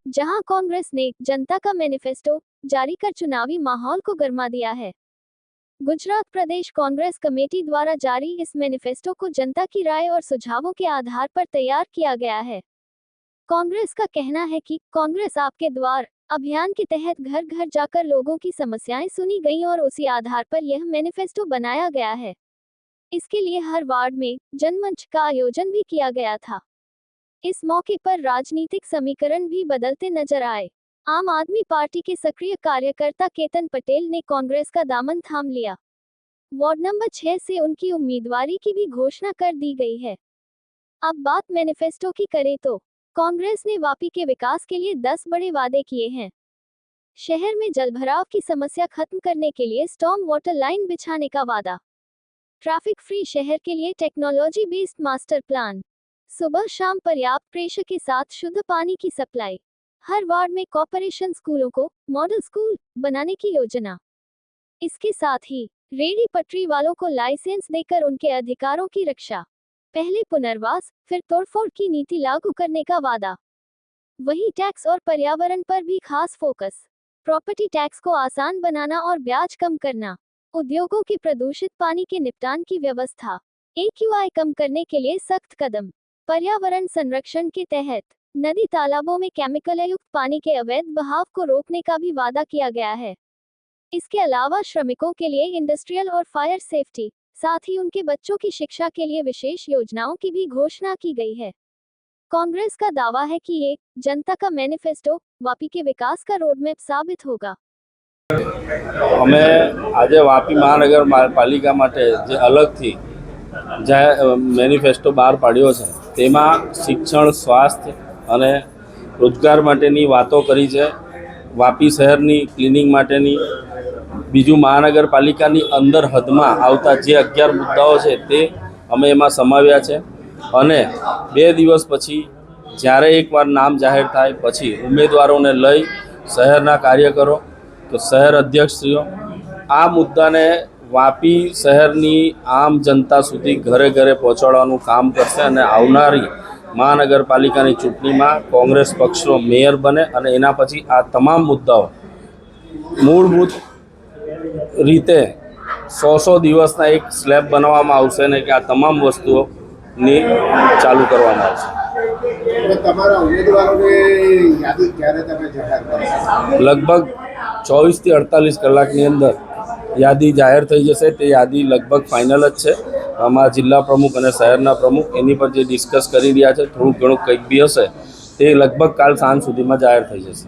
जहां कांग्रेस ने जनता का मैनिफेस्टो जारी कर चुनावी माहौल को गर्मा दिया है। गुजरात प्रदेश कांग्रेस कमेटी द्वारा जारी इस मैनिफेस्टो को जनता की राय और सुझावों के आधार पर तैयार किया गया है। कांग्रेस का कहना है कि कांग्रेस आपके द्वार अभियान के तहत घर घर जाकर लोगों की समस्याएं सुनी गईं और उसी आधार पर यह मैनिफेस्टो बनाया गया है। इसके लिए हर वार्ड में जनमंच का आयोजन भी किया गया था। इस मौके पर राजनीतिक समीकरण भी बदलते नजर आए। आम आदमी पार्टी के सक्रिय कार्यकर्ता केतन पटेल ने कांग्रेस का दामन थाम लिया। वार्ड नंबर 6 से उनकी उम्मीदवारी की भी घोषणा कर दी गई है। अब बात मैनिफेस्टो की करें तो कांग्रेस ने वापी के विकास के लिए 10 बड़े वादे किए हैं। शहर में जलभराव की समस्या खत्म करने के लिए स्टॉर्म वाटर लाइन बिछाने का वादा, ट्रैफिक फ्री शहर के लिए टेक्नोलॉजी बेस्ड मास्टर प्लान, सुबह शाम पर्याप्त प्रेशर के साथ शुद्ध पानी की सप्लाई, हर वार्ड में कॉर्पोरेशन स्कूलों को मॉडल स्कूल बनाने की योजना। इसके साथ ही रेहड़ी पटरी वालों को लाइसेंस देकर उनके अधिकारों की रक्षा, पहले पुनर्वास फिर तोड़फोड़ की नीति लागू करने का वादा। वहीं टैक्स और पर्यावरण पर भी खास फोकस, प्रॉपर्टी टैक्स को आसान बनाना और ब्याज कम करना, उद्योगों के प्रदूषित पानी के निपटान की व्यवस्था, AQI कम करने के लिए सख्त कदम, पर्यावरण संरक्षण के तहत नदी तालाबों में केमिकल युक्त पानी के अवैध बहाव को रोकने का भी वादा किया गया है। इसके अलावा श्रमिकों के लिए इंडस्ट्रियल और फायर सेफ्टी, साथ ही उनके बच्चों की शिक्षा के लिए विशेष योजनाओं की भी घोषणा की गई है। कांग्रेस का दावा है कि ये जनता का मैनिफेस्टो वापी के विकास का रोडमैप साबित होगा। અમે આજે વાપી મહાનગરપાલિકા માટે જે અલગથી મેનિફેસ્ટો બહાર પાડ્યો છે તેમાં શિક્ષણ, સ્વાસ્થ્ય અને રોજગાર માટેની વાતો કરી છે. વાપી શહેરની ક્લિનિંગ માટેની, બીજું મહાનગરપાલિકાની અંદર હદમાં આવતા જે 11 મુદ્દાઓ છે તે અમે એમાં સમાવ્યા છે. અને 2 દિવસ પછી જ્યારે એકવાર નામ જાહેર થાય પછી ઉમેદવારોને લઈ શહેરના કાર્યકરો તો શહેર અધ્યક્ષશ્રીઓ આ મુદ્દાને વાપી શહેરની આમ જનતા સુધી ઘરે ઘરે પહોંચાડવાનું કામ કરશે અને આવનારી મહાનગરપાલિકાની ચૂંટણીમાં કોંગ્રેસ પક્ષનો મેયર બને અને એના પછી આ તમામ મુદ્દાઓ મૂળભૂત રીતે 100 દિવસના એક સ્લેબ બનાવવામાં આવશે અને કે આ તમામ વસ્તુઓની ચાલુ કરવામાં આવશે. લગભગ 24 થી 48 કલાકની અંદર યાદી જાહેર થઈ જશે. તે યાદી લગભગ ફાઇનલ જ છે. અમારા જિલ્લા પ્રમુખ અને શહેરના પ્રમુખ એની પર જે ડિસ્કસ કરી રહ્યા છે, થોડું ઘણું કંઈક બી હશે તે લગભગ કાલ સાંજ સુધીમાં જાહેર થઈ જશે.